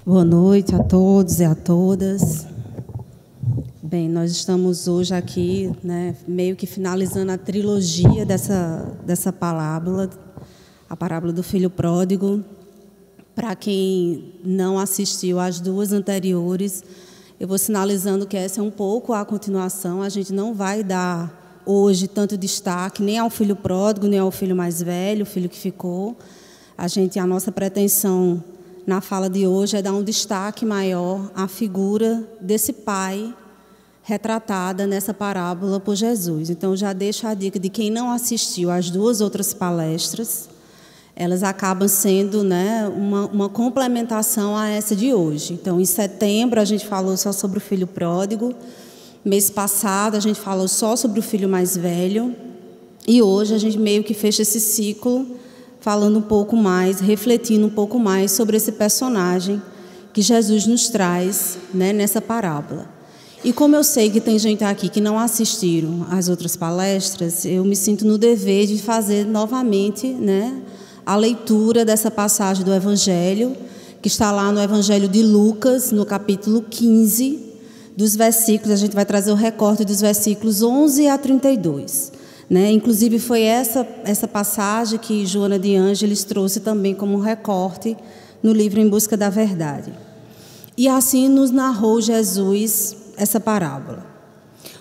Boa noite a todos e a todas. Bem, nós estamos hoje aqui, meio que finalizando a trilogia dessa parábola, a parábola do filho pródigo. Para quem não assistiu às duas anteriores, eu vou sinalizando que essa é um pouco a continuação. A gente não vai dar hoje tanto destaque nem ao filho pródigo, nem ao filho mais velho, o filho que ficou. A nossa pretensão na fala de hoje é dar um destaque maior à figura desse pai retratada nessa parábola por Jesus. Então, já deixo a dica de quem não assistiu às duas outras palestras, elas acabam sendo uma complementação a essa de hoje. Então, em setembro, a gente falou só sobre o filho pródigo. Mês passado, a gente falou só sobre o filho mais velho. E hoje, a gente meio que fecha esse ciclo falando um pouco mais, refletindo um pouco mais sobre esse personagem que Jesus nos traz, nessa parábola. E como eu sei que tem gente aqui que não assistiram às outras palestras, eu me sinto no dever de fazer novamente, a leitura dessa passagem do Evangelho, que está lá no Evangelho de Lucas, no capítulo 15, dos versículos, a gente vai trazer o recorte dos versículos 11 a 32. Inclusive, foi essa passagem que Joana de Ângeles trouxe também como recorte no livro Em Busca da Verdade. E assim nos narrou Jesus essa parábola.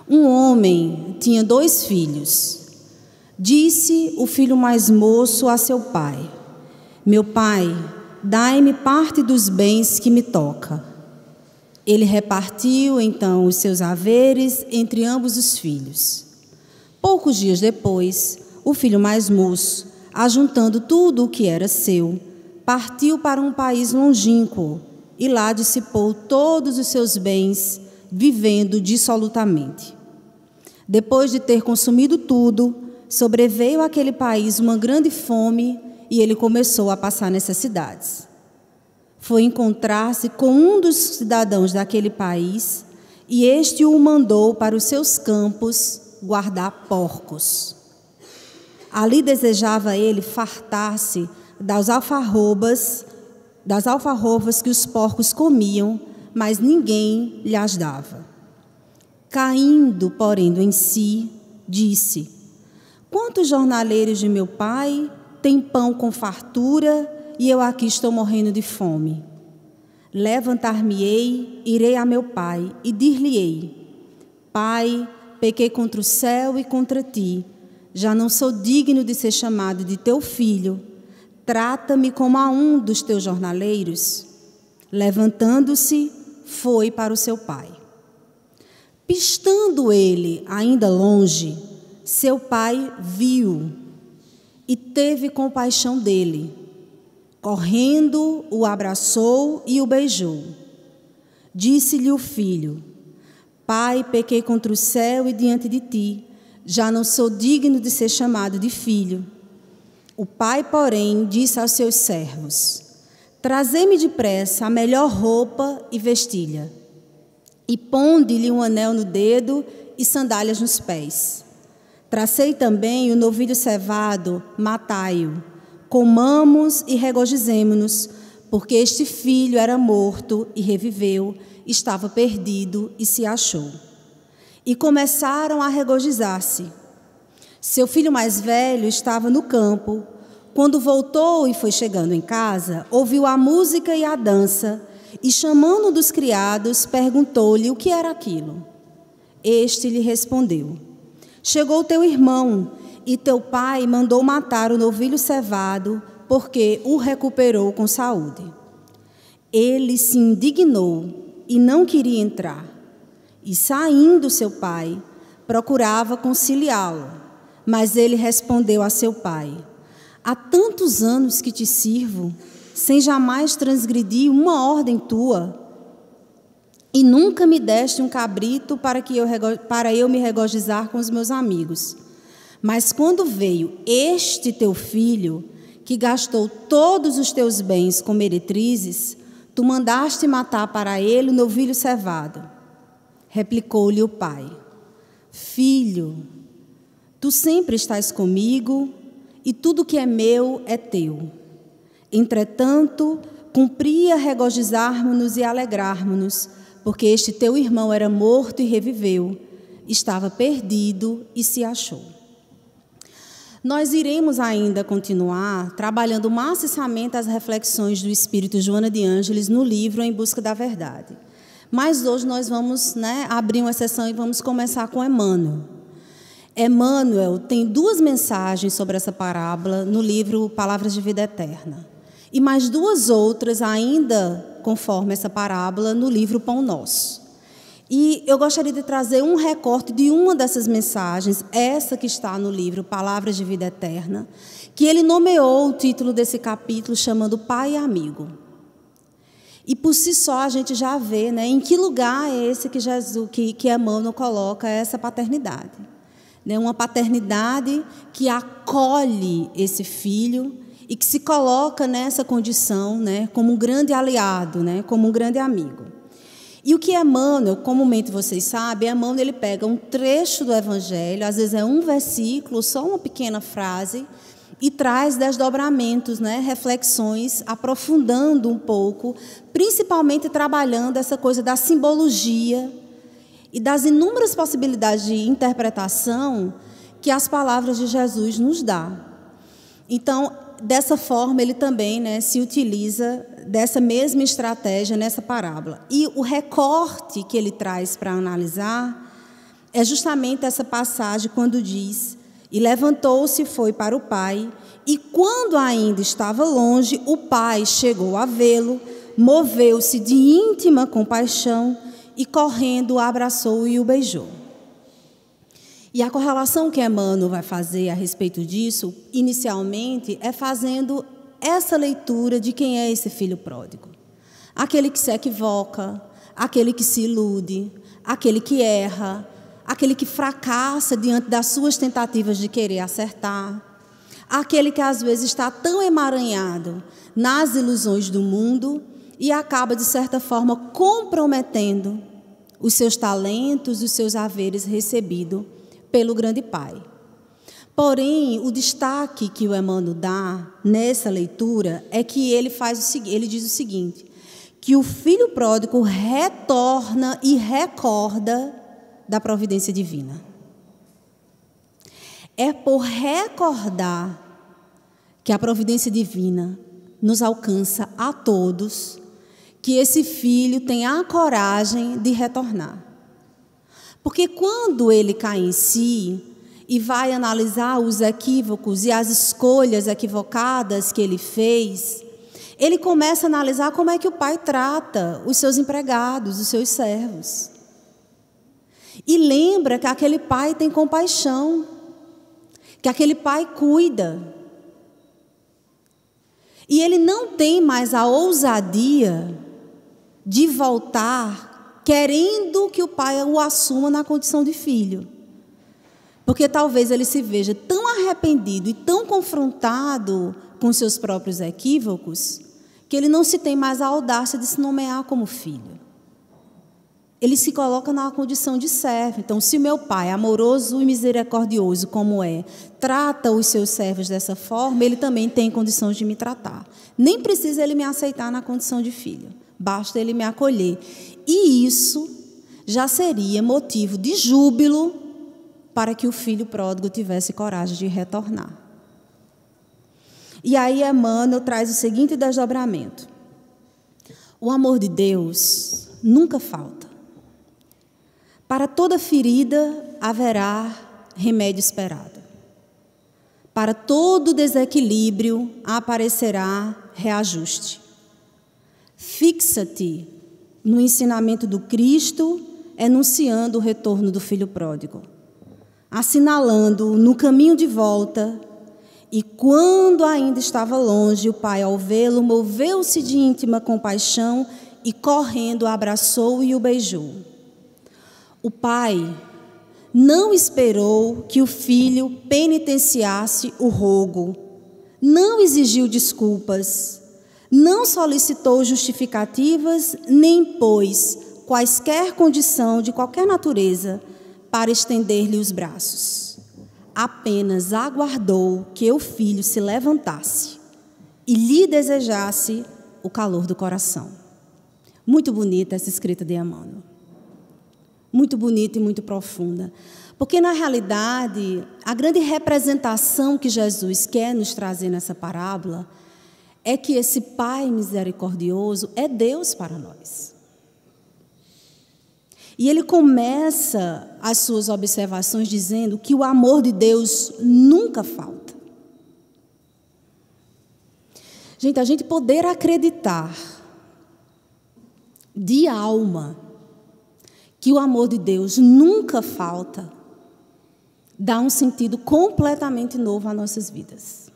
Um homem tinha 2 filhos. Disse o filho mais moço a seu pai: meu pai, dai-me parte dos bens que me toca. Ele repartiu então os seus haveres entre ambos os filhos. Poucos dias depois, o filho mais moço, ajuntando tudo o que era seu, partiu para um país longínquo e lá dissipou todos os seus bens, vivendo dissolutamente. Depois de ter consumido tudo, sobreveio àquele país uma grande fome e ele começou a passar necessidades. Foi encontrar-se com um dos cidadãos daquele país e este o mandou para os seus campos guardar porcos. Ali desejava ele fartar-se das alfarrobas que os porcos comiam, mas ninguém lhes dava. Caindo, porém, em si, disse: quantos jornaleiros de meu pai têm pão com fartura e eu aqui estou morrendo de fome? Levantar-me-ei, irei a meu pai e dir-lhe-ei: Pai, pequei contra o céu e contra ti, já não sou digno de ser chamado de teu filho, trata-me como a um dos teus jornaleiros. Levantando-se, foi para o seu pai. Pistando ele ainda longe, seu pai viu e teve compaixão dele. Correndo, o abraçou e o beijou. Disse-lhe o filho: Pai, pequei contra o céu e diante de ti, já não sou digno de ser chamado de filho. O pai, porém, disse aos seus servos: trazei-me depressa a melhor roupa e vestilha, e ponde-lhe um anel no dedo e sandálias nos pés. Tracei também o novilho cevado, matai-o, comamos e regozijemo-nos, porque este filho era morto e reviveu, estava perdido e se achou. E começaram a regozijar-se. Seu filho mais velho estava no campo. Quando voltou e foi chegando em casa, ouviu a música e a dança, e chamando um dos criados, perguntou-lhe o que era aquilo. Este lhe respondeu: chegou teu irmão, e teu pai mandou matar o novilho cevado, porque o recuperou com saúde. Ele se indignou e não queria entrar. E saindo seu pai, procurava conciliá-lo. Mas ele respondeu a seu pai: há tantos anos que te sirvo, sem jamais transgredir uma ordem tua, e nunca me deste um cabrito para eu me regozijar com os meus amigos. Mas quando veio este teu filho, que gastou todos os teus bens com meretrizes, tu mandaste matar para ele o novilho cevado. Replicou-lhe o pai: filho, tu sempre estás comigo e tudo que é meu é teu. Entretanto, cumpria regozijarmos-nos e alegrarmos-nos, porque este teu irmão era morto e reviveu, estava perdido e se achou. Nós iremos ainda continuar trabalhando maciçamente as reflexões do Espírito Joana de Ângeles no livro Em Busca da Verdade. Mas hoje nós vamos abrir uma sessão e vamos começar com Emmanuel. Emmanuel tem 2 mensagens sobre essa parábola no livro Palavras de Vida Eterna. E mais 2 outras ainda, conforme essa parábola, no livro Pão Nosso. E eu gostaria de trazer um recorte de uma dessas mensagens, essa que está no livro Palavras de Vida Eterna, que ele nomeou o título desse capítulo chamando Pai e Amigo. E por si só a gente já vê, em que lugar é esse que Jesus, que Emmanuel coloca essa paternidade. Uma paternidade que acolhe esse filho e que se coloca nessa condição, como um grande aliado, como um grande amigo. E o que Emmanuel, comumente vocês sabem, Emmanuel ele pega um trecho do Evangelho, às vezes é um versículo, só uma pequena frase, e traz desdobramentos, reflexões, aprofundando um pouco, principalmente trabalhando essa coisa da simbologia e das inúmeras possibilidades de interpretação que as palavras de Jesus nos dá. Então, dessa forma, ele também se utiliza dessa mesma estratégia nessa parábola. E o recorte que ele traz para analisar é justamente essa passagem quando diz: e levantou-se e foi para o pai, e quando ainda estava longe, o pai chegou a vê-lo, moveu-se de íntima compaixão e, correndo, o abraçou e o beijou. E a correlação que Emmanuel vai fazer a respeito disso, inicialmente, é fazendo essa leitura de quem é esse filho pródigo. Aquele que se equivoca, aquele que se ilude, aquele que erra, aquele que fracassa diante das suas tentativas de querer acertar, aquele que às vezes está tão emaranhado nas ilusões do mundo e acaba, de certa forma, comprometendo os seus talentos, os seus haveres recebidos pelo grande Pai. Porém, o destaque que o Emmanuel dá nessa leitura é que ele diz o seguinte, que o filho pródigo retorna e recorda da providência divina. É por recordar que a providência divina nos alcança a todos, que esse filho tem a coragem de retornar. Porque quando ele cai em si e vai analisar os equívocos e as escolhas equivocadas que ele fez, ele começa a analisar como é que o pai trata os seus empregados, os seus servos. E lembra que aquele pai tem compaixão, que aquele pai cuida. E ele não tem mais a ousadia de voltar querendo que o pai o assuma na condição de filho. Porque talvez ele se veja tão arrependido e tão confrontado com seus próprios equívocos, que ele não se tem mais a audácia de se nomear como filho. Ele se coloca na condição de servo. Então, se meu pai, amoroso e misericordioso como é, trata os seus servos dessa forma, ele também tem condições de me tratar. Nem precisa ele me aceitar na condição de filho. Basta ele me acolher. E isso já seria motivo de júbilo para que o filho pródigo tivesse coragem de retornar. E aí Emmanuel traz o seguinte desdobramento. O amor de Deus nunca falta. Para toda ferida haverá remédio esperado. Para todo desequilíbrio aparecerá reajuste. Fixa-te no ensinamento do Cristo, enunciando o retorno do filho pródigo, assinalando no caminho de volta, e quando ainda estava longe, o pai, ao vê-lo, moveu-se de íntima compaixão e, correndo, abraçou e o beijou. O pai não esperou que o filho penitenciasse o rogo, não exigiu desculpas, não solicitou justificativas, nem pôs quaisquer condição de qualquer natureza para estender-lhe os braços. Apenas aguardou que o filho se levantasse e lhe desejasse o calor do coração. Muito bonita essa escrita de Emmanuel. Muito bonita e muito profunda. Porque, na realidade, a grande representação que Jesus quer nos trazer nessa parábola é que esse Pai misericordioso é Deus para nós. E ele começa as suas observações dizendo que o amor de Deus nunca falta. Gente, a gente poder acreditar de alma que o amor de Deus nunca falta, dá um sentido completamente novo às nossas vidas.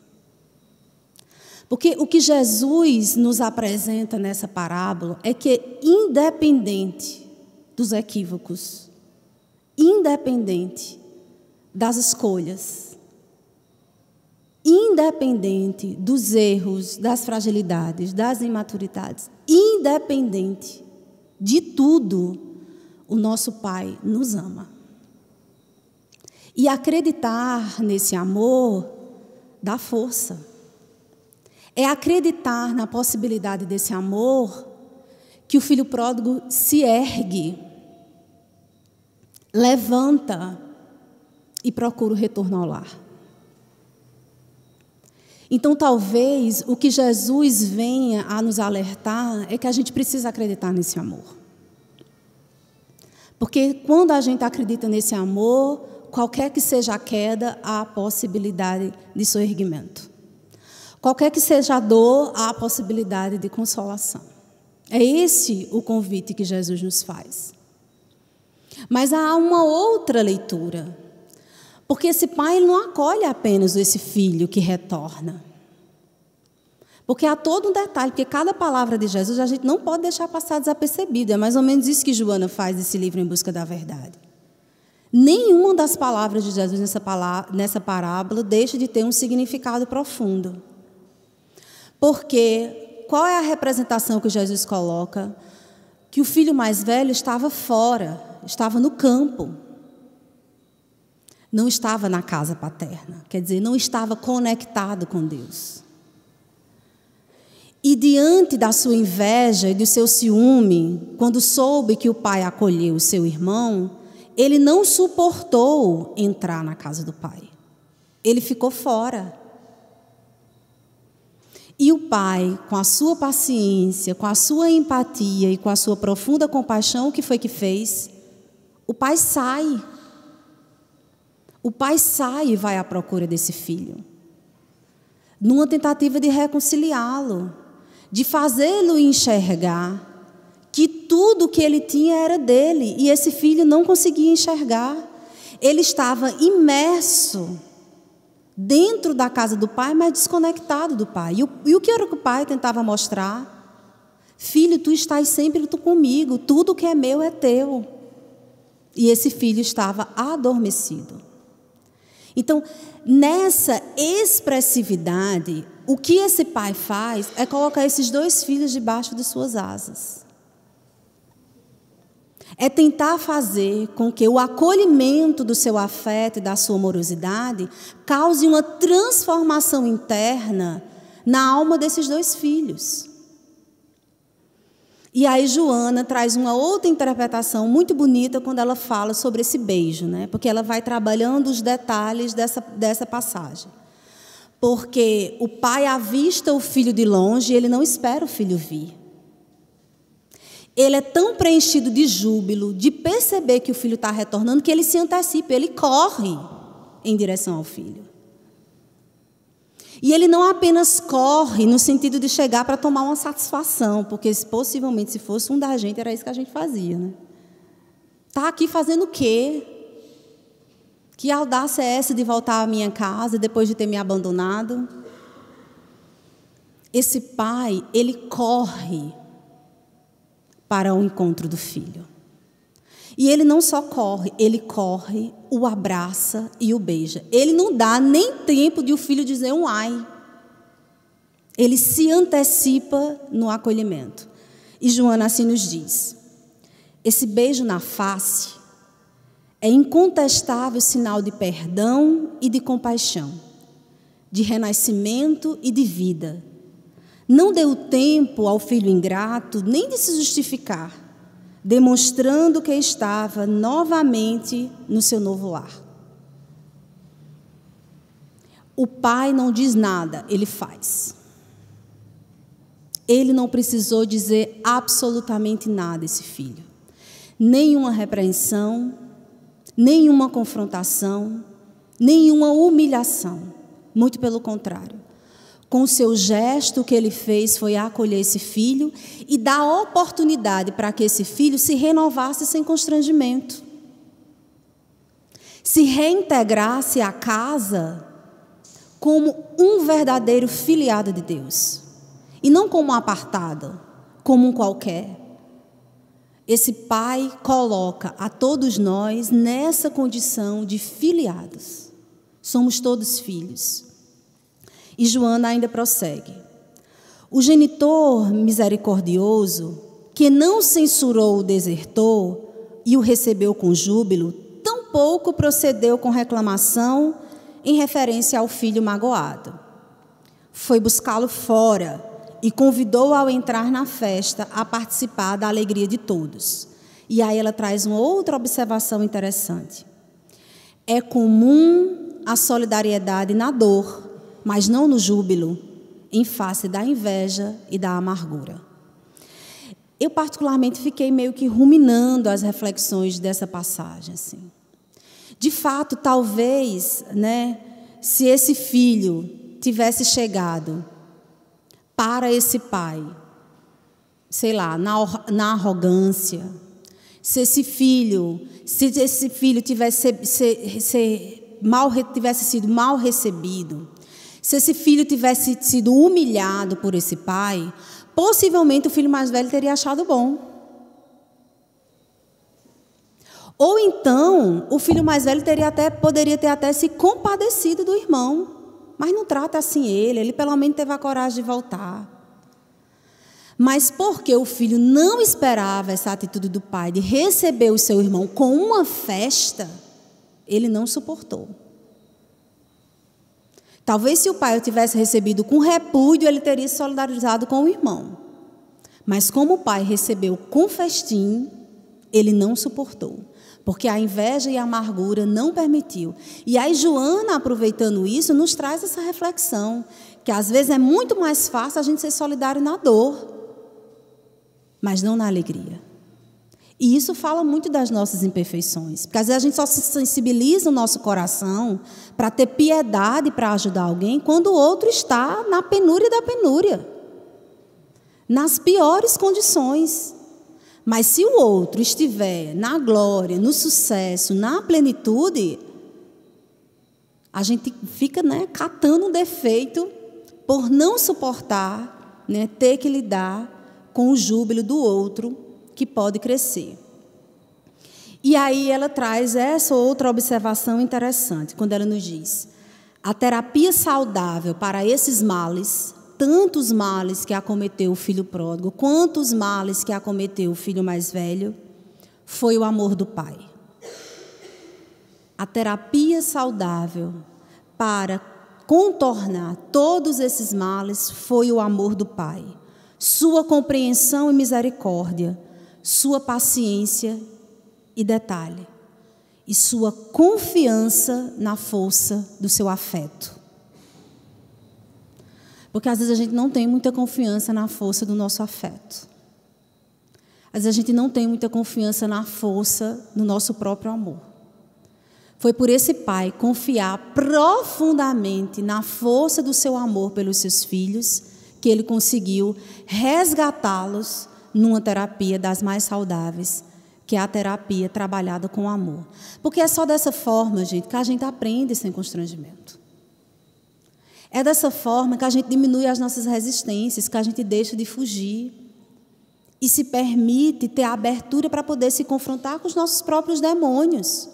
Porque o que Jesus nos apresenta nessa parábola é que, independente dos equívocos, independente das escolhas, independente dos erros, das fragilidades, das imaturidades, independente de tudo, o nosso Pai nos ama. E acreditar nesse amor dá força. É acreditar na possibilidade desse amor que o filho pródigo se ergue, levanta e procura o retorno ao lar. Então, talvez, o que Jesus venha a nos alertar é que a gente precisa acreditar nesse amor. Porque quando a gente acredita nesse amor, qualquer que seja a queda, há a possibilidade de soerguimento. Qualquer que seja a dor, há a possibilidade de consolação. É esse o convite que Jesus nos faz. Mas há uma outra leitura. Porque esse pai não acolhe apenas esse filho que retorna. Porque há todo um detalhe, porque cada palavra de Jesus a gente não pode deixar passar desapercebido. É mais ou menos isso que Joana faz nesse livro Em Busca da Verdade. Nenhuma das palavras de Jesus nessa parábola deixa de ter um significado profundo. Porque qual é a representação que Jesus coloca? Que o filho mais velho estava fora, estava no campo. Não estava na casa paterna, quer dizer, não estava conectado com Deus. E diante da sua inveja e do seu ciúme, quando soube que o pai acolheu o seu irmão, ele não suportou entrar na casa do pai. Ele ficou fora. E o pai, com a sua paciência, com a sua empatia e com a sua profunda compaixão, o que foi que fez? O pai sai. O pai sai e vai à procura desse filho. Numa tentativa de reconciliá-lo, de fazê-lo enxergar que tudo que ele tinha era dele e esse filho não conseguia enxergar. Ele estava imerso dentro da casa do pai, mas desconectado do pai. E o que era que o pai tentava mostrar? Filho, tu estás sempre comigo, tudo que é meu é teu. E esse filho estava adormecido. Então, nessa expressividade, o que esse pai faz é colocar esses dois filhos debaixo de suas asas. É tentar fazer com que o acolhimento do seu afeto e da sua amorosidade cause uma transformação interna na alma desses dois filhos. E aí Joana traz uma outra interpretação muito bonita quando ela fala sobre esse beijo, né? Porque ela vai trabalhando os detalhes dessa passagem. Porque o pai avista o filho de longe e ele não espera o filho vir. Ele é tão preenchido de júbilo, de perceber que o filho está retornando, que ele se antecipa, ele corre em direção ao filho. E ele não apenas corre no sentido de chegar para tomar uma satisfação, porque possivelmente se fosse um da gente, era isso que a gente fazia, né? Está aqui fazendo o quê? Que audácia é essa de voltar à minha casa depois de ter me abandonado? Esse pai, ele corre para o encontro do filho. E ele não só corre, ele corre, o abraça e o beija. Ele não dá nem tempo de o filho dizer um ai. Ele se antecipa no acolhimento. E Joana assim nos diz: esse beijo na face é incontestável sinal de perdão e de compaixão, de renascimento e de vida. Não deu tempo ao filho ingrato nem de se justificar, demonstrando que estava novamente no seu novo lar. O pai não diz nada, ele faz. Ele não precisou dizer absolutamente nada, esse filho. Nenhuma repreensão, nenhuma confrontação, nenhuma humilhação. Muito pelo contrário. Com o seu gesto, o que ele fez foi acolher esse filho e dar oportunidade para que esse filho se renovasse sem constrangimento. Se reintegrasse à casa como um verdadeiro filiado de Deus. E não como um apartado, como um qualquer. Esse pai coloca a todos nós nessa condição de filiados. Somos todos filhos. E Joana ainda prossegue. O genitor misericordioso, que não censurou o desertor e o recebeu com júbilo, tampouco procedeu com reclamação em referência ao filho magoado. Foi buscá-lo fora e convidou-o ao entrar na festa a participar da alegria de todos. E aí ela traz uma outra observação interessante. É comum a solidariedade na dor, mas não no júbilo, em face da inveja e da amargura. Eu particularmente fiquei meio que ruminando as reflexões dessa passagem, assim. De fato, talvez, se esse filho tivesse chegado para esse pai, sei lá, na arrogância, se esse filho tivesse sido mal recebido, se esse filho tivesse sido humilhado por esse pai, possivelmente o filho mais velho teria achado bom. Ou então, o filho mais velho poderia ter até se compadecido do irmão. Mas não trata assim ele pelo menos teve a coragem de voltar. Mas porque o filho não esperava essa atitude do pai de receber o seu irmão com uma festa, ele não suportou. Talvez se o pai o tivesse recebido com repúdio, ele teria se solidarizado com o irmão. Mas como o pai recebeu com festim, ele não suportou. Porque a inveja e a amargura não permitiu. E aí Joana, aproveitando isso, nos traz essa reflexão, que às vezes é muito mais fácil a gente ser solidário na dor, mas não na alegria. E isso fala muito das nossas imperfeições, porque às vezes a gente só se sensibiliza o nosso coração para ter piedade para ajudar alguém quando o outro está na penúria da penúria, nas piores condições. Mas se o outro estiver na glória, no sucesso, na plenitude, a gente fica catando um defeito por não suportar, ter que lidar com o júbilo do outro que pode crescer. E aí ela traz essa outra observação interessante, quando ela nos diz: a terapia saudável para esses males, tanto os males que acometeu o filho pródigo, quanto os males que acometeu o filho mais velho, foi o amor do pai. A terapia saudável para contornar todos esses males foi o amor do pai. Sua compreensão e misericórdia, sua paciência e detalhe, e sua confiança na força do seu afeto. Porque às vezes a gente não tem muita confiança na força do nosso afeto. Às vezes a gente não tem muita confiança na força do nosso próprio amor. Foi por esse pai confiar profundamente na força do seu amor pelos seus filhos que ele conseguiu resgatá-los numa terapia das mais saudáveis, que é a terapia trabalhada com amor. Porque é só dessa forma, gente, que a gente aprende sem constrangimento. É dessa forma que a gente diminui as nossas resistências, que a gente deixa de fugir e se permite ter a abertura para poder se confrontar com os nossos próprios demônios.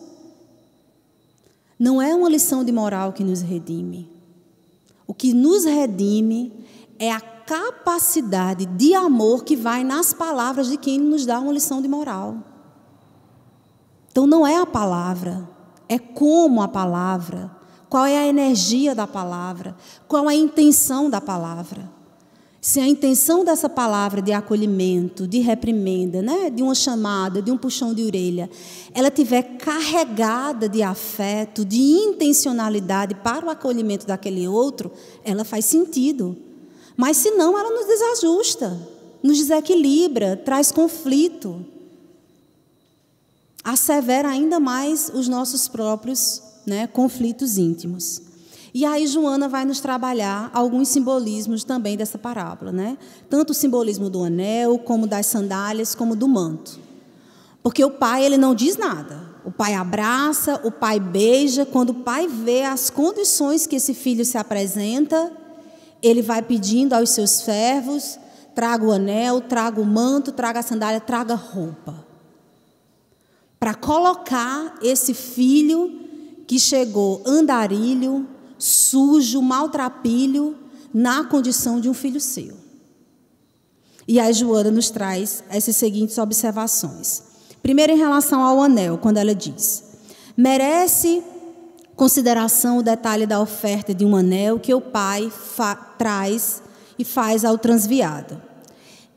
Não é uma lição de moral que nos redime. O que nos redime é a capacidade de amor que vai nas palavras de quem nos dá uma lição de moral. Então não é a palavra, é como a palavra. Qual é a energia da palavra? Qual é a intenção da palavra? Se a intenção dessa palavra de acolhimento, de reprimenda, né, de uma chamada, de um puxão de orelha, ela tiver carregada de afeto, de intencionalidade para o acolhimento daquele outro, ela faz sentido. Mas se não, ela nos desajusta, nos desequilibra, traz conflito, assevera ainda mais os nossos próprios, né, conflitos íntimos. E aí Joana vai nos trabalhar alguns simbolismos também dessa parábola, né? Tanto o simbolismo do anel, como das sandálias, como do manto. Porque o pai, ele não diz nada. O pai abraça, o pai beija. Quando o pai vê as condições que esse filho se apresenta, ele vai pedindo aos seus servos: traga o anel, traga o manto, traga a sandália, traga a roupa. Para colocar esse filho que chegou andarilho, sujo, maltrapilho, na condição de um filho seu. E aí Joana nos traz essas seguintes observações. Primeiro, em relação ao anel, quando ela diz: merece consideração o detalhe da oferta de um anel que o pai traz e faz ao transviado.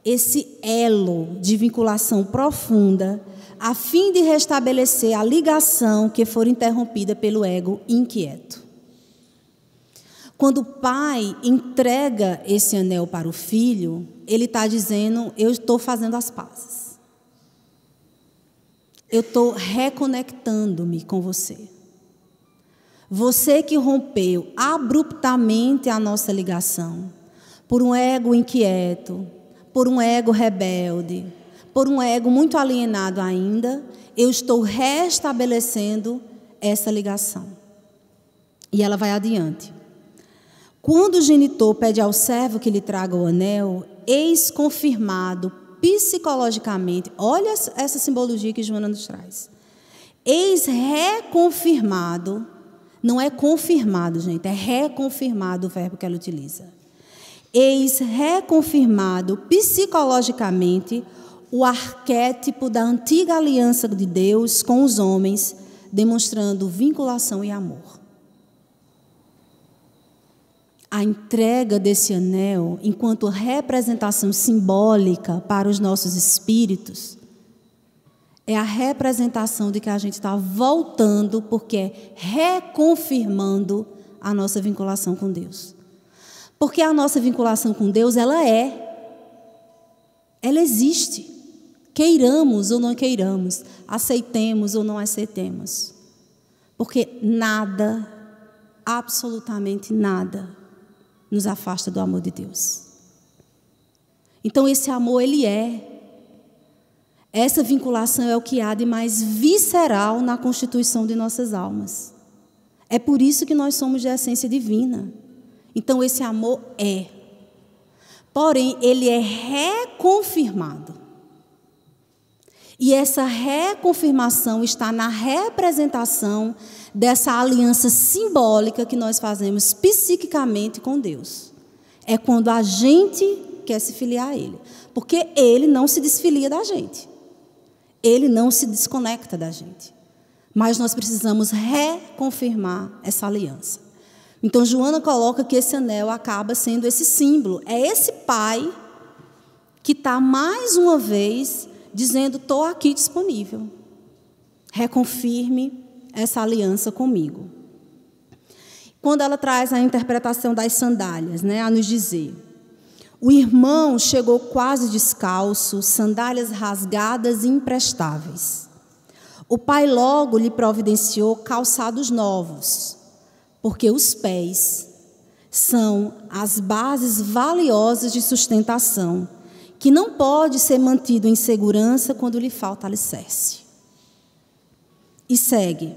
Esse elo de vinculação profunda, a fim de restabelecer a ligação que for interrompida pelo ego inquieto. Quando o pai entrega esse anel para o filho, ele está dizendo: eu estou fazendo as pazes. Eu estou reconectando-me com você. Você que rompeu abruptamente a nossa ligação, por um ego inquieto, por um ego rebelde, por um ego muito alienado ainda, eu estou restabelecendo essa ligação. E ela vai adiante. Quando o genitor pede ao servo que lhe traga o anel, eis confirmado psicologicamente, olha essa simbologia que Joana nos traz. Eis reconfirmado, não é confirmado, gente, é reconfirmado o verbo que ela utiliza. Eis reconfirmado psicologicamente o arquétipo da antiga aliança de Deus com os homens, demonstrando vinculação e amor. A entrega desse anel, enquanto representação simbólica para os nossos espíritos, é a representação de que a gente está voltando, porque é reconfirmando a nossa vinculação com Deus. Porque a nossa vinculação com Deus, ela existe. Queiramos ou não queiramos, aceitemos ou não aceitemos. Porque nada, absolutamente nada, nos afasta do amor de Deus. Então esse amor, ele essa vinculação é o que há de mais visceral na constituição de nossas almas. É por isso que nós somos de essência divina. Então esse amor porém ele é reconfirmado. E essa reconfirmação está na representação dessa aliança simbólica que nós fazemos psiquicamente com Deus. É quando a gente quer se filiar a Ele. Porque Ele não se desfilia da gente. Ele não se desconecta da gente. Mas nós precisamos reconfirmar essa aliança. Então, Joana coloca que esse anel acaba sendo esse símbolo. É esse pai que está, mais uma vez, dizendo: estou aqui disponível. Reconfirme essa aliança comigo. Quando ela traz a interpretação das sandálias, né, a nos dizer: o irmão chegou quase descalço, sandálias rasgadas e imprestáveis. O pai logo lhe providenciou calçados novos, porque os pés são as bases valiosas de sustentação, que não pode ser mantido em segurança quando lhe falta alicerce. E segue: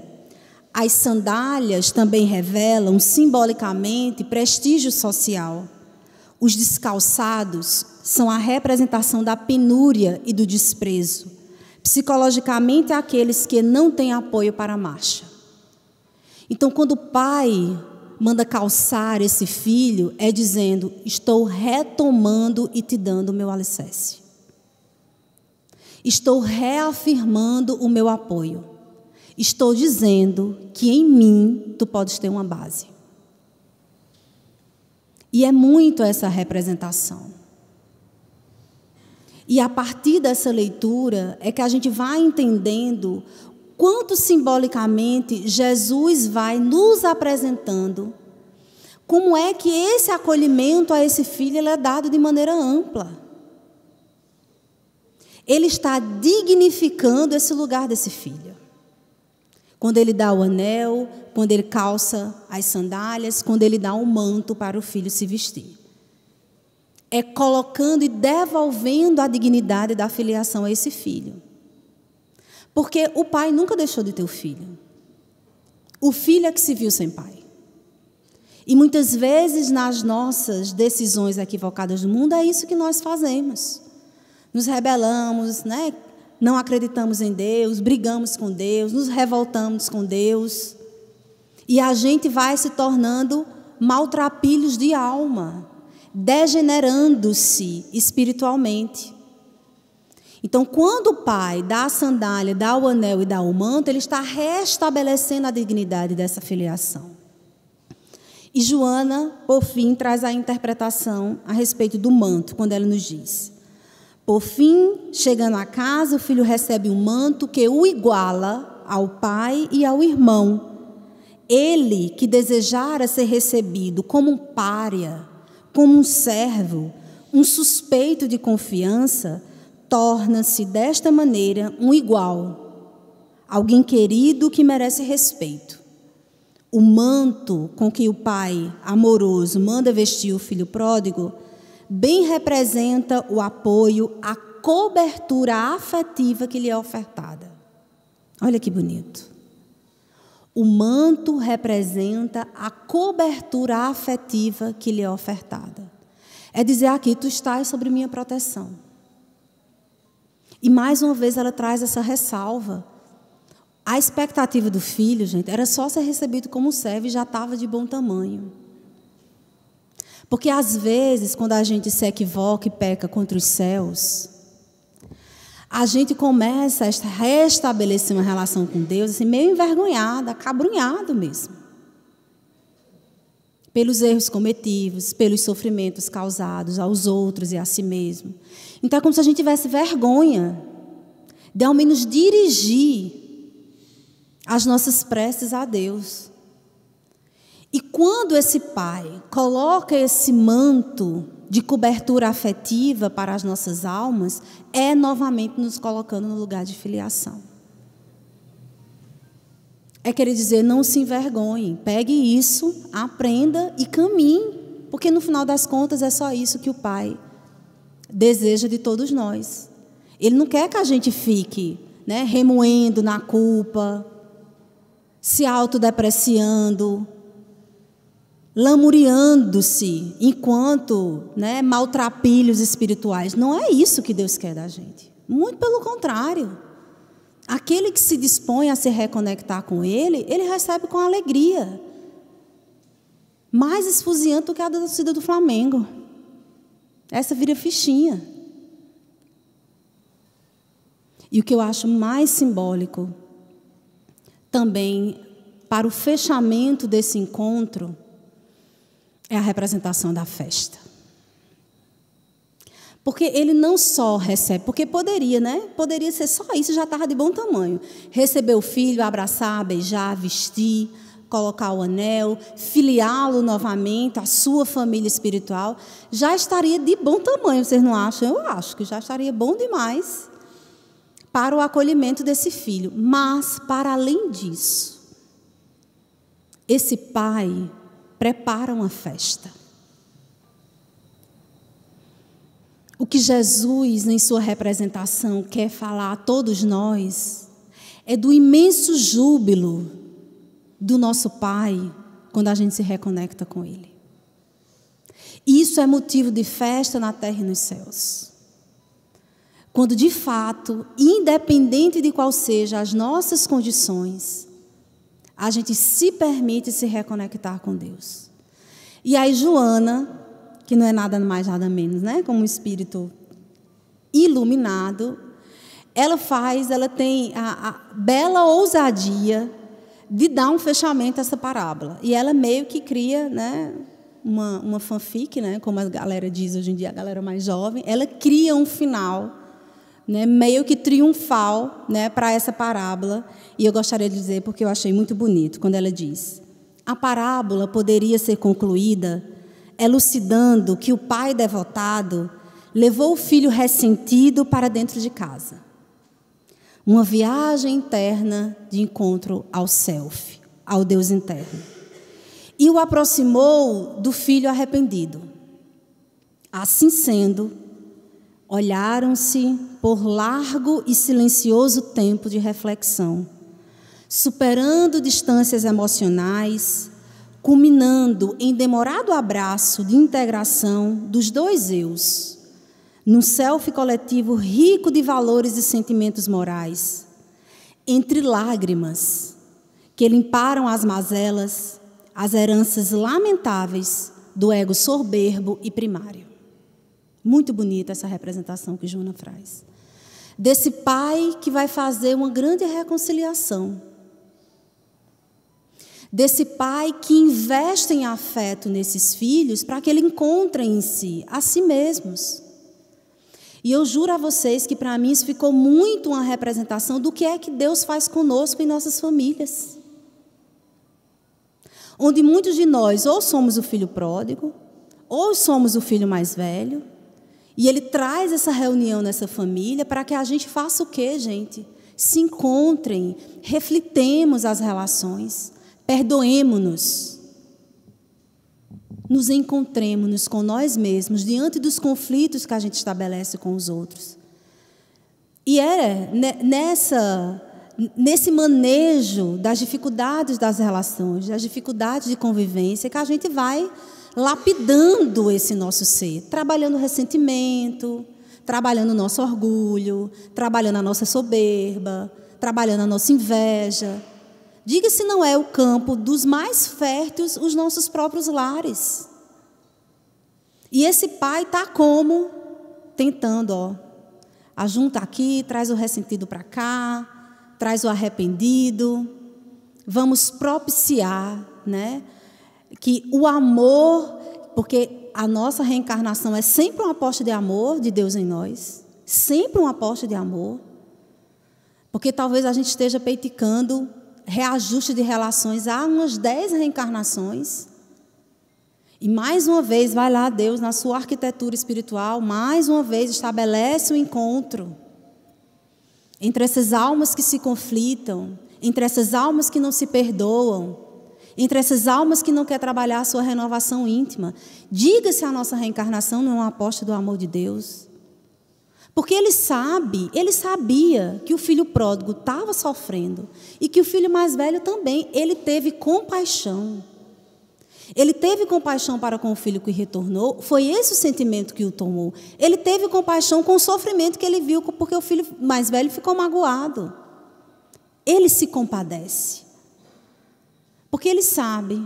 as sandálias também revelam simbolicamente prestígio social. Os descalçados são a representação da penúria e do desprezo. Psicologicamente, aqueles que não têm apoio para a marcha. Então, quando o pai manda calçar esse filho, é dizendo: estou retomando e te dando o meu alicerce. Estou reafirmando o meu apoio. Estou dizendo que em mim tu podes ter uma base. E é muito essa representação. E a partir dessa leitura é que a gente vai entendendo quanto simbolicamente Jesus vai nos apresentando como é que esse acolhimento a esse filho ele é dado de maneira ampla. Ele está dignificando esse lugar desse filho. Quando ele dá o anel, quando ele calça as sandálias, quando ele dá um manto para o filho se vestir. É colocando e devolvendo a dignidade da filiação a esse filho. Porque o pai nunca deixou de ter o filho. O filho é que se viu sem pai. E muitas vezes nas nossas decisões equivocadas do mundo é isso que nós fazemos. Nos rebelamos, né? Não acreditamos em Deus, brigamos com Deus, nos revoltamos com Deus. E a gente vai se tornando maltrapilhos de alma, degenerando-se espiritualmente. Então, quando o pai dá a sandália, dá o anel e dá o manto, ele está restabelecendo a dignidade dessa filiação. E Joana, por fim, traz a interpretação a respeito do manto, quando ela nos diz: por fim, chegando a casa, o filho recebe um manto que o iguala ao pai e ao irmão. Ele, que desejara ser recebido como um pária, como um servo, um suspeito de confiança, torna-se desta maneira um igual, alguém querido que merece respeito. O manto com que o pai amoroso manda vestir o filho pródigo bem representa o apoio, a cobertura afetiva que lhe é ofertada. Olha que bonito. O manto representa a cobertura afetiva que lhe é ofertada. É dizer aqui, tu estás sobre minha proteção. E mais uma vez ela traz essa ressalva. A expectativa do filho, gente, era só ser recebido como servo e já estava de bom tamanho. Porque às vezes, quando a gente se equivoca e peca contra os céus, a gente começa a restabelecer uma relação com Deus assim, meio envergonhada, acabrunhado mesmo. Pelos erros cometidos, pelos sofrimentos causados aos outros e a si mesmo. Então é como se a gente tivesse vergonha de ao menos dirigir as nossas preces a Deus. E quando esse pai coloca esse manto de cobertura afetiva para as nossas almas, é novamente nos colocando no lugar de filiação. É querer dizer, não se envergonhe, pegue isso, aprenda e caminhe, porque no final das contas é só isso que o pai deseja de todos nós. Ele não quer que a gente fique, né, remoendo na culpa, se autodepreciando, lamuriando-se enquanto, né, maltrapilhos espirituais. Não é isso que Deus quer da gente. Muito pelo contrário. Aquele que se dispõe a se reconectar com Ele, Ele recebe com alegria. Mais esfuziante do que a da torcida do Flamengo. Essa vira fichinha. E o que eu acho mais simbólico, também para o fechamento desse encontro, é a representação da festa. Porque ele não só recebe, porque poderia, né? Poderia ser só isso, já estava de bom tamanho. Receber o filho, abraçar, beijar, vestir, colocar o anel, filiá-lo novamente à sua família espiritual, já estaria de bom tamanho, vocês não acham? Eu acho que já estaria bom demais para o acolhimento desse filho. Mas, para além disso, esse pai prepara uma festa. O que Jesus, em sua representação, quer falar a todos nós é do imenso júbilo do nosso Pai quando a gente se reconecta com Ele. Isso é motivo de festa na terra e nos céus. Quando, de fato, independente de qual seja as nossas condições, a gente se permite se reconectar com Deus. E aí Joana, que não é nada mais, nada menos, né? Como um espírito iluminado, ela tem a bela ousadia de dar um fechamento a essa parábola. E ela meio que cria, né, uma fanfic, né, como a galera diz hoje em dia, a galera mais jovem, ela cria um final, né, meio que triunfal, né, para essa parábola. E eu gostaria de dizer, porque eu achei muito bonito, quando ela diz: a parábola poderia ser concluída elucidando que o pai devotado levou o filho ressentido para dentro de casa. Uma viagem interna de encontro ao self, ao Deus interno. E o aproximou do filho arrependido. Assim sendo, olharam-se por largo e silencioso tempo de reflexão, superando distâncias emocionais, culminando em demorado abraço de integração dos dois eus, num self coletivo rico de valores e sentimentos morais, entre lágrimas que limparam as mazelas, as heranças lamentáveis do ego soberbo e primário. Muito bonita essa representação que Joana traz. Desse pai que vai fazer uma grande reconciliação. Desse pai que investe em afeto nesses filhos para que ele encontrem em si, a si mesmos. E eu juro a vocês que para mim isso ficou muito uma representação do que é que Deus faz conosco em nossas famílias. Onde muitos de nós ou somos o filho pródigo, ou somos o filho mais velho, e ele traz essa reunião nessa família para que a gente faça o quê, gente? Se encontrem, reflitemos as relações, perdoemo-nos, nos encontremos com nós mesmos diante dos conflitos que a gente estabelece com os outros. E é nesse manejo das dificuldades das relações, das dificuldades de convivência, que a gente vai lapidando esse nosso ser, trabalhando o ressentimento, trabalhando o nosso orgulho, trabalhando a nossa soberba, trabalhando a nossa inveja. Diga se não é o campo dos mais férteis os nossos próprios lares. E esse pai está como? Tentando, ajunta aqui, traz o ressentido para cá, traz o arrependido. Vamos propiciar, né, que o amor, porque a nossa reencarnação é sempre uma aposta de amor de Deus em nós, sempre uma aposta de amor, porque talvez a gente esteja peiticando reajuste de relações há umas 10 reencarnações, e mais uma vez vai lá Deus na sua arquitetura espiritual, mais uma vez estabelece o encontro entre essas almas que se conflitam, entre essas almas que não se perdoam, entre essas almas que não querem trabalhar a sua renovação íntima. Diga se a nossa reencarnação não é uma aposta do amor de Deus. Porque ele sabia que o filho pródigo estava sofrendo e que o filho mais velho também. Ele teve compaixão. Ele teve compaixão para com o filho que retornou. Foi esse o sentimento que o tomou. Ele teve compaixão com o sofrimento que ele viu porque o filho mais velho ficou magoado. Ele se compadece. Porque ele sabe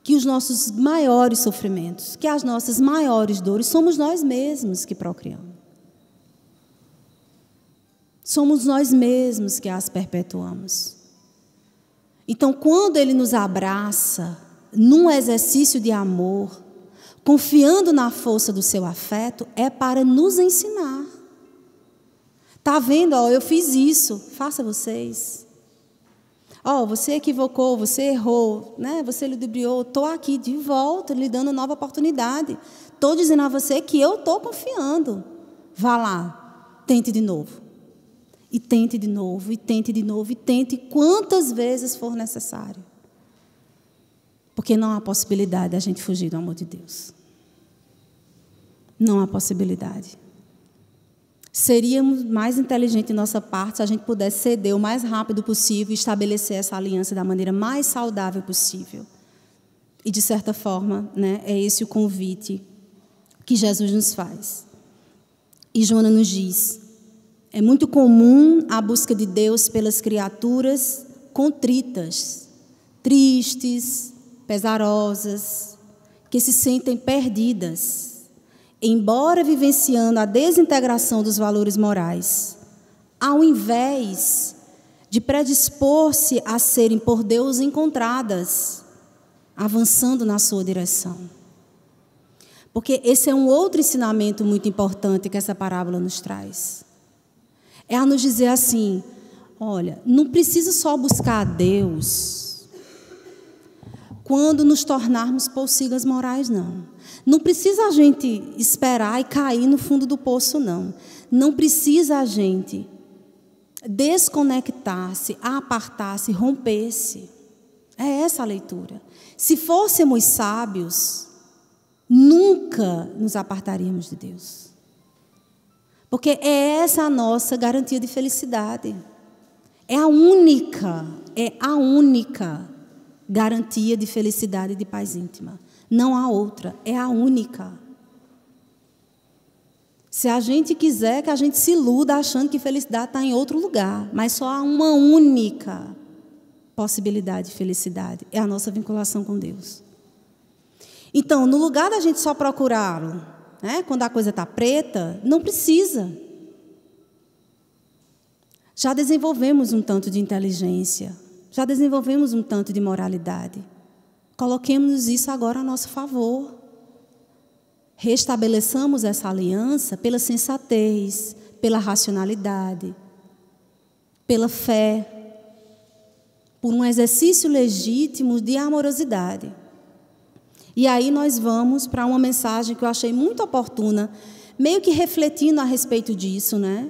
que os nossos maiores sofrimentos, que as nossas maiores dores, somos nós mesmos que procriamos. Somos nós mesmos que as perpetuamos. Então, quando ele nos abraça num exercício de amor, confiando na força do seu afeto, é para nos ensinar. Está vendo? Eu fiz isso, faça vocês. Você equivocou, você errou, né? Você ludibriou, estou aqui de volta, lhe dando nova oportunidade. Estou dizendo a você que eu estou confiando. Vá lá, tente de novo. E tente de novo, e tente de novo, e tente quantas vezes for necessário. Porque não há possibilidade de a gente fugir do amor de Deus. Não há possibilidade. Seríamos mais inteligente de nossa parte se a gente pudesse ceder o mais rápido possível e estabelecer essa aliança da maneira mais saudável possível. E, de certa forma, né, é esse o convite que Jesus nos faz. E Joana nos diz: é muito comum a busca de Deus pelas criaturas contritas, tristes, pesarosas, que se sentem perdidas, embora vivenciando a desintegração dos valores morais, ao invés de predispor-se a serem por Deus encontradas, avançando na sua direção. Porque esse é um outro ensinamento muito importante que essa parábola nos traz. É a nos dizer assim, olha, não precisa só buscar a Deus quando nos tornarmos pocilgas morais, não. Não precisa a gente esperar e cair no fundo do poço, não. Não precisa a gente desconectar-se, apartar-se, romper-se. É essa a leitura. Se fôssemos sábios, nunca nos apartaríamos de Deus. Porque é essa a nossa garantia de felicidade. É a única garantia de felicidade e de paz íntima. Não há outra, é a única. Se a gente quiser, que a gente se iluda achando que felicidade está em outro lugar, mas só há uma única possibilidade de felicidade, é a nossa vinculação com Deus. Então, no lugar da gente só procurá-lo, né, quando a coisa está preta, não precisa. Já desenvolvemos um tanto de inteligência, já desenvolvemos um tanto de moralidade. Coloquemos isso agora a nosso favor. Restabeleçamos essa aliança pela sensatez, pela racionalidade, pela fé, por um exercício legítimo de amorosidade. E aí nós vamos para uma mensagem que eu achei muito oportuna, meio que refletindo a respeito disso, né?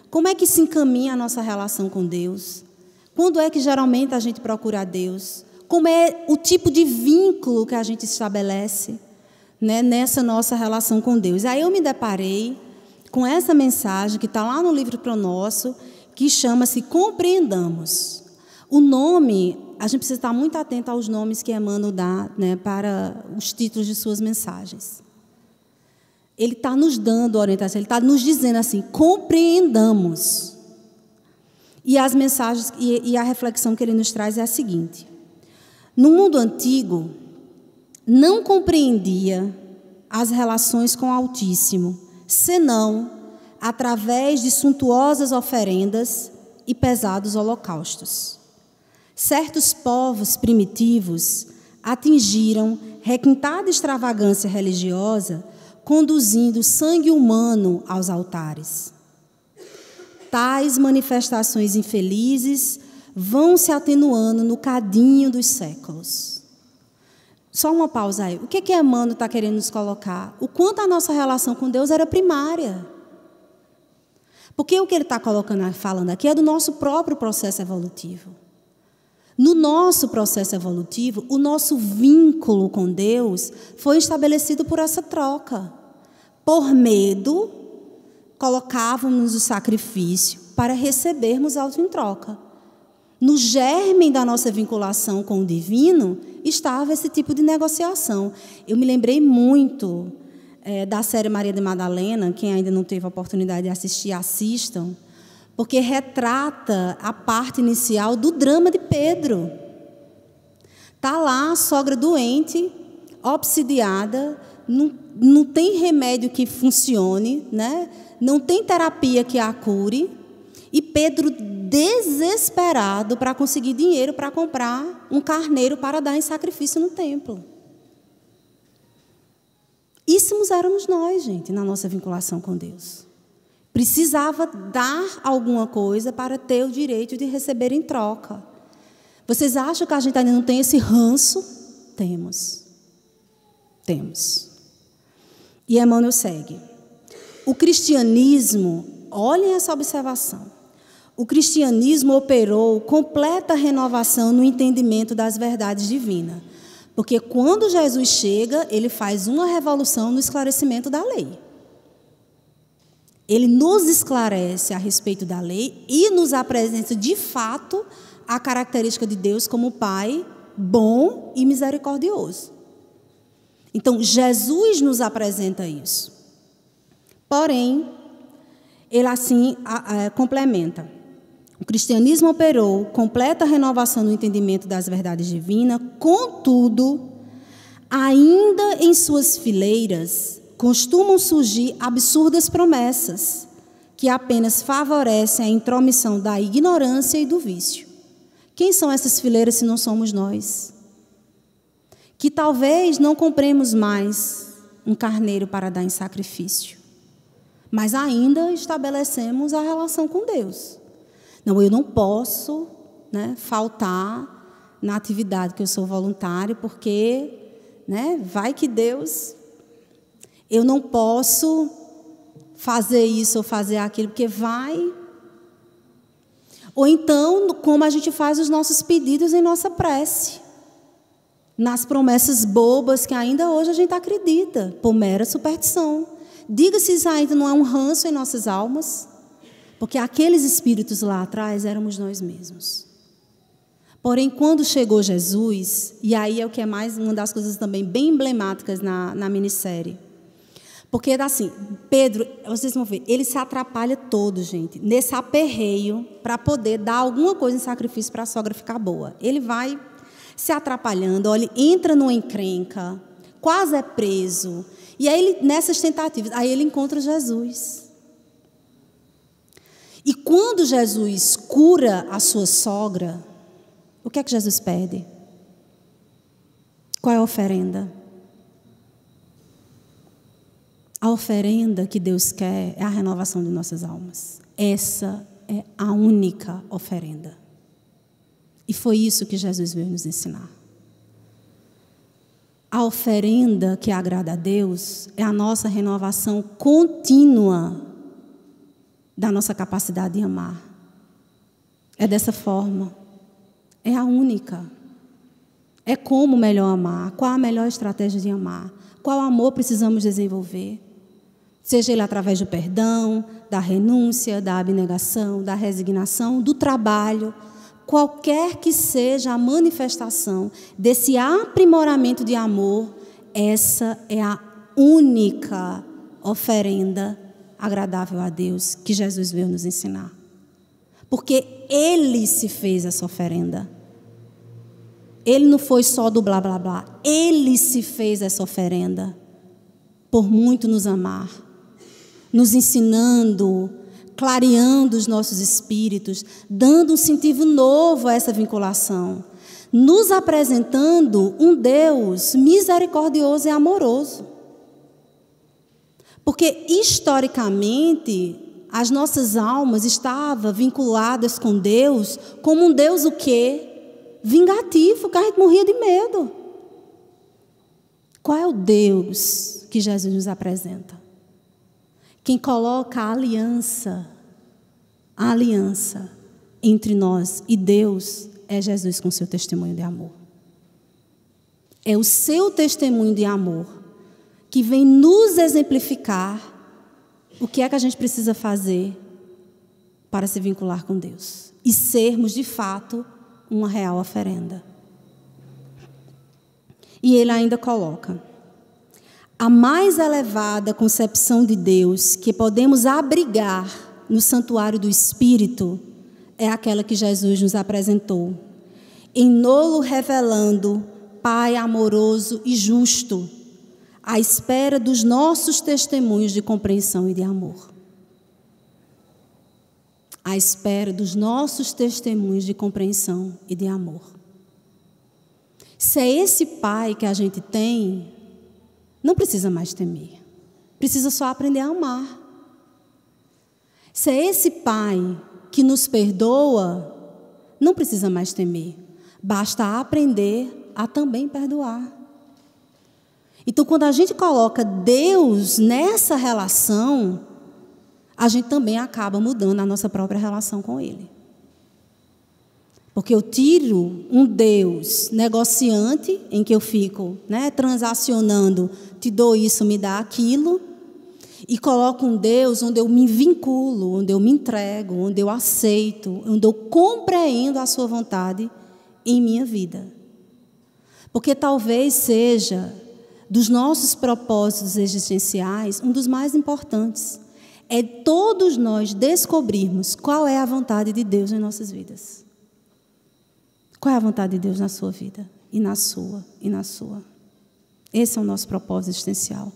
Como é que se encaminha a nossa relação com Deus? Quando é que geralmente a gente procura a Deus? Como é o tipo de vínculo que a gente estabelece, né, nessa nossa relação com Deus? Aí eu me deparei com essa mensagem que está lá no livro Pro Nosso, que chama-se Compreendamos. O nome, a gente precisa estar muito atento aos nomes que Emmanuel dá, né, para os títulos de suas mensagens. Ele está nos dando orientação, ele está nos dizendo assim, compreendamos. E as mensagens e a reflexão que ele nos traz é a seguinte: no mundo antigo, não compreendia as relações com o Altíssimo, senão através de suntuosas oferendas e pesados holocaustos. Certos povos primitivos atingiram requintada extravagância religiosa, conduzindo sangue humano aos altares. Tais manifestações infelizes vão se atenuando no cadinho dos séculos. Só uma pausa aí. O que Emmanuel está querendo nos colocar? O quanto a nossa relação com Deus era primária. Porque o que ele está falando aqui é do nosso próprio processo evolutivo. No nosso processo evolutivo, o nosso vínculo com Deus foi estabelecido por essa troca. Por medo, colocávamos o sacrifício para recebermos algo em troca. No germe da nossa vinculação com o divino estava esse tipo de negociação. Eu me lembrei muito da série Maria de Madalena. Quem ainda não teve a oportunidade de assistir, assistam, porque retrata a parte inicial do drama de Pedro. Está lá a sogra doente, obsidiada, não tem remédio que funcione, né? Não tem terapia que a cure, e Pedro desesperado para conseguir dinheiro para comprar um carneiro para dar em sacrifício no templo. Isso éramos nós, gente, na nossa vinculação com Deus. Precisava dar alguma coisa para ter o direito de receber em troca. Vocês acham que a gente ainda não tem esse ranço? Temos. Temos. E Emmanuel segue. O cristianismo, olhem essa observação, o cristianismo operou completa renovação no entendimento das verdades divinas. Porque quando Jesus chega, ele faz uma revolução no esclarecimento da lei. Ele nos esclarece a respeito da lei e nos apresenta, de fato, a característica de Deus como Pai bom e misericordioso. Então, Jesus nos apresenta isso. Porém, ele assim complementa. O cristianismo operou completa renovação no entendimento das verdades divinas, contudo, ainda em suas fileiras, costumam surgir absurdas promessas que apenas favorecem a intromissão da ignorância e do vício. Quem são essas fileiras se não somos nós? Que talvez não compremos mais um carneiro para dar em sacrifício. Mas ainda estabelecemos a relação com Deus. Não, eu não posso, né, faltar na atividade que eu sou voluntário, porque, né, vai que Deus... Eu não posso fazer isso ou fazer aquilo, porque vai... Ou então, como a gente faz os nossos pedidos em nossa prece. Nas promessas bobas que ainda hoje a gente acredita, por mera superstição. Diga se isso ainda não é um ranço em nossas almas, porque aqueles espíritos lá atrás éramos nós mesmos. Porém, quando chegou Jesus, e aí é o que é mais uma das coisas também bem emblemáticas na minissérie. Porque, assim, Pedro, vocês vão ver, ele se atrapalha todo, gente, nesse aperreio para poder dar alguma coisa em sacrifício para a sogra ficar boa. Ele vai se atrapalhando, olha, entra numa encrenca, quase é preso. E aí, ele, nessas tentativas, aí ele encontra Jesus. E quando Jesus cura a sua sogra, o que é que Jesus pede? Qual é a oferenda? A oferenda que Deus quer é a renovação de nossas almas. Essa é a única oferenda. E foi isso que Jesus veio nos ensinar. A oferenda que agrada a Deus é a nossa renovação contínua da nossa capacidade de amar. É dessa forma. É a única. É como melhor amar. Qual a melhor estratégia de amar? Qual amor precisamos desenvolver? Seja ele através do perdão, da renúncia, da abnegação, da resignação, do trabalho. Qualquer que seja a manifestação desse aprimoramento de amor, essa é a única oferenda agradável a Deus que Jesus veio nos ensinar. Porque Ele se fez essa oferenda. Ele não foi só do blá, blá, blá. Ele se fez essa oferenda por muito nos amar, nos ensinando, clareando os nossos espíritos, dando um sentido novo a essa vinculação, nos apresentando um Deus misericordioso e amoroso. Porque, historicamente, as nossas almas estavam vinculadas com Deus como um Deus o quê? Vingativo, que a gente morria de medo. Qual é o Deus que Jesus nos apresenta? Quem coloca a aliança entre nós e Deus é Jesus com seu testemunho de amor. É o seu testemunho de amor que vem nos exemplificar o que é que a gente precisa fazer para se vincular com Deus e sermos, de fato, uma real oferenda. E ele ainda coloca: a mais elevada concepção de Deus que podemos abrigar no santuário do Espírito é aquela que Jesus nos apresentou, em nolo revelando Pai amoroso e justo, à espera dos nossos testemunhos de compreensão e de amor. À espera dos nossos testemunhos de compreensão e de amor. Se é esse Pai que a gente tem, não precisa mais temer. Precisa só aprender a amar. Se é esse Pai que nos perdoa, não precisa mais temer. Basta aprender a também perdoar. Então, quando a gente coloca Deus nessa relação, a gente também acaba mudando a nossa própria relação com Ele. Porque eu tiro um Deus negociante, em que eu fico, né, transacionando, te dou isso, me dá aquilo, e coloco um Deus onde eu me vinculo, onde eu me entrego, onde eu aceito, onde eu compreendo a sua vontade em minha vida. Porque talvez seja, dos nossos propósitos existenciais, um dos mais importantes. É todos nós descobrirmos qual é a vontade de Deus em nossas vidas. Qual é a vontade de Deus na sua vida? E na sua, e na sua. Esse é o nosso propósito existencial.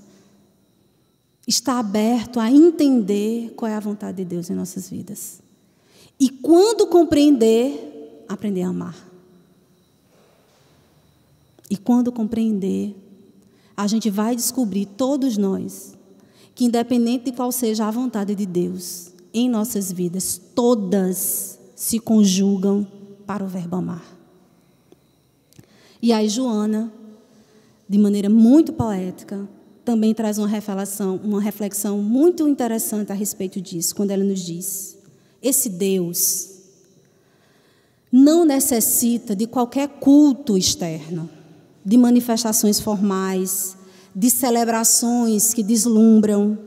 Está aberto a entender qual é a vontade de Deus em nossas vidas. E quando compreender, aprender a amar. E quando compreender, a gente vai descobrir, todos nós, que independente de qual seja a vontade de Deus em nossas vidas, todas se conjugam para o verbo amar. E aí Joana, de maneira muito poética, também traz uma reflexão muito interessante a respeito disso, quando ela nos diz: esse Deus não necessita de qualquer culto externo, de manifestações formais, de celebrações que deslumbram,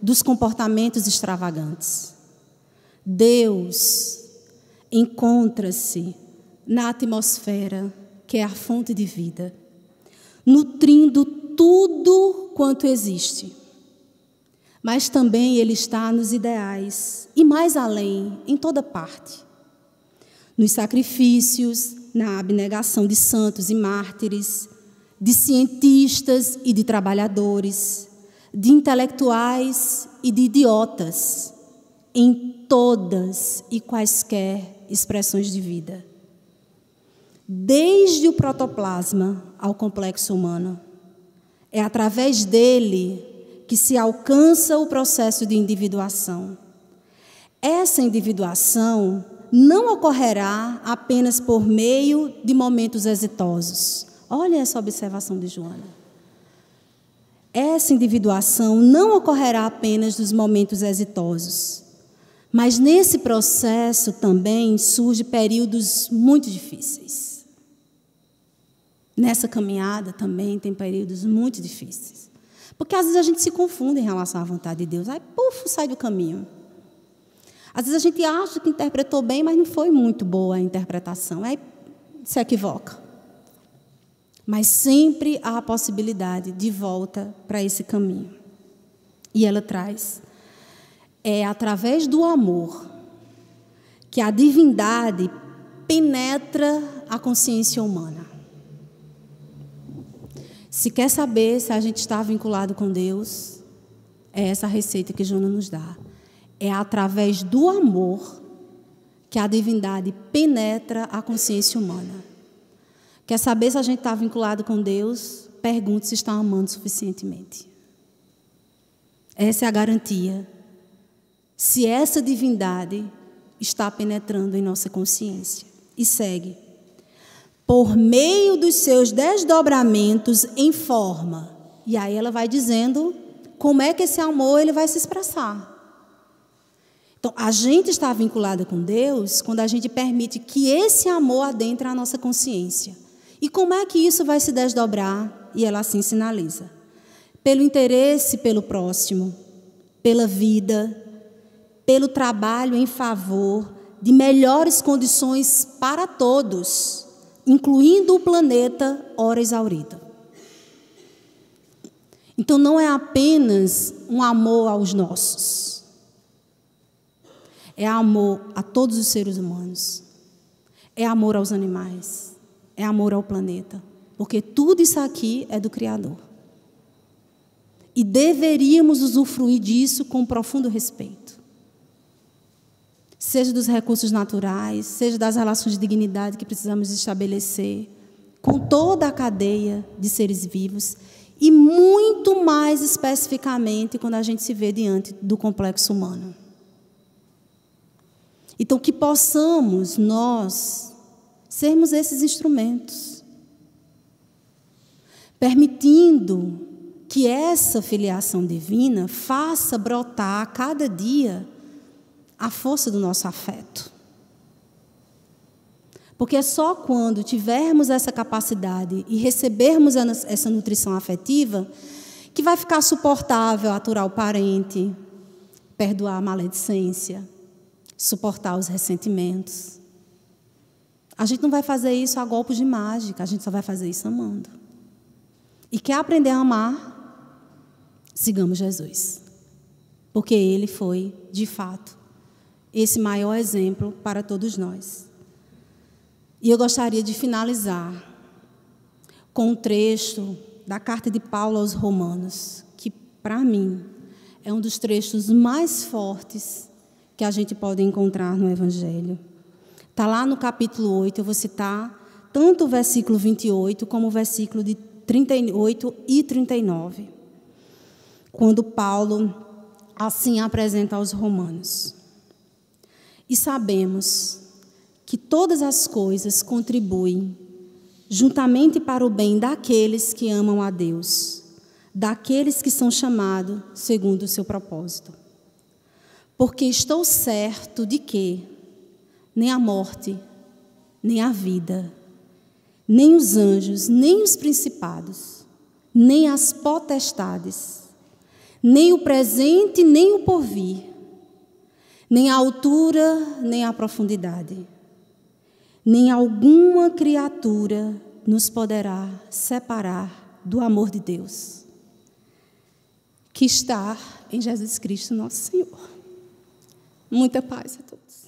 dos comportamentos extravagantes. Deus encontra-se na atmosfera que é a fonte de vida, nutrindo tudo quanto existe. Mas também Ele está nos ideais e mais além, em toda parte. Nos sacrifícios, na abnegação de santos e mártires, de cientistas e de trabalhadores, de intelectuais e de idiotas, em todas e quaisquer expressões de vida. Desde o protoplasma ao complexo humano, é através dele que se alcança o processo de individuação. Essa individuação não ocorrerá apenas por meio de momentos exitosos. Olha essa observação de Joana. Essa individuação não ocorrerá apenas nos momentos exitosos, mas nesse processo também surgem períodos muito difíceis. Nessa caminhada também tem períodos muito difíceis. Porque às vezes a gente se confunde em relação à vontade de Deus. Aí, puf, sai do caminho. Às vezes a gente acha que interpretou bem, mas não foi muito boa a interpretação. Aí se equivoca. Mas sempre há a possibilidade de volta para esse caminho. E ela traz: é através do amor que a divindade penetra a consciência humana. Se quer saber se a gente está vinculado com Deus, é essa receita que Joana nos dá. É através do amor que a divindade penetra a consciência humana. Quer saber se a gente está vinculado com Deus? Pergunte se está amando suficientemente. Essa é a garantia. Se essa divindade está penetrando em nossa consciência. E segue: por meio dos seus desdobramentos em forma. E aí ela vai dizendo como é que esse amor ele vai se expressar. Então, a gente está vinculada com Deus quando a gente permite que esse amor adentre a nossa consciência. E como é que isso vai se desdobrar? E ela assim sinaliza: pelo interesse pelo próximo, pela vida, pelo trabalho em favor de melhores condições para todos, incluindo o planeta ora exaurido. Então, não é apenas um amor aos nossos. É amor a todos os seres humanos. É amor aos animais. É amor ao planeta. Porque tudo isso aqui é do Criador. E deveríamos usufruir disso com profundo respeito. Seja dos recursos naturais, seja das relações de dignidade que precisamos estabelecer, com toda a cadeia de seres vivos, e muito mais especificamente quando a gente se vê diante do complexo humano. Então, que possamos nós sermos esses instrumentos, permitindo que essa filiação divina faça brotar a cada dia a força do nosso afeto. Porque é só quando tivermos essa capacidade e recebermos essa nutrição afetiva que vai ficar suportável aturar o parente, perdoar a maledicência, suportar os ressentimentos. A gente não vai fazer isso a golpes de mágica, a gente só vai fazer isso amando. E quer aprender a amar? Sigamos Jesus. Porque Ele foi, de fato, esse maior exemplo para todos nós. E eu gostaria de finalizar com um trecho da carta de Paulo aos Romanos, que, para mim, é um dos trechos mais fortes que a gente pode encontrar no Evangelho. Está lá no capítulo 8, eu vou citar tanto o versículo 28 como o versículo de 38 e 39, quando Paulo assim apresenta aos romanos: e sabemos que todas as coisas contribuem juntamente para o bem daqueles que amam a Deus, daqueles que são chamados segundo o seu propósito. Porque estou certo de que nem a morte, nem a vida, nem os anjos, nem os principados, nem as potestades, nem o presente, nem o porvir, nem a altura, nem a profundidade, nem alguma criatura nos poderá separar do amor de Deus, que está em Jesus Cristo, nosso Senhor. Muita paz a todos.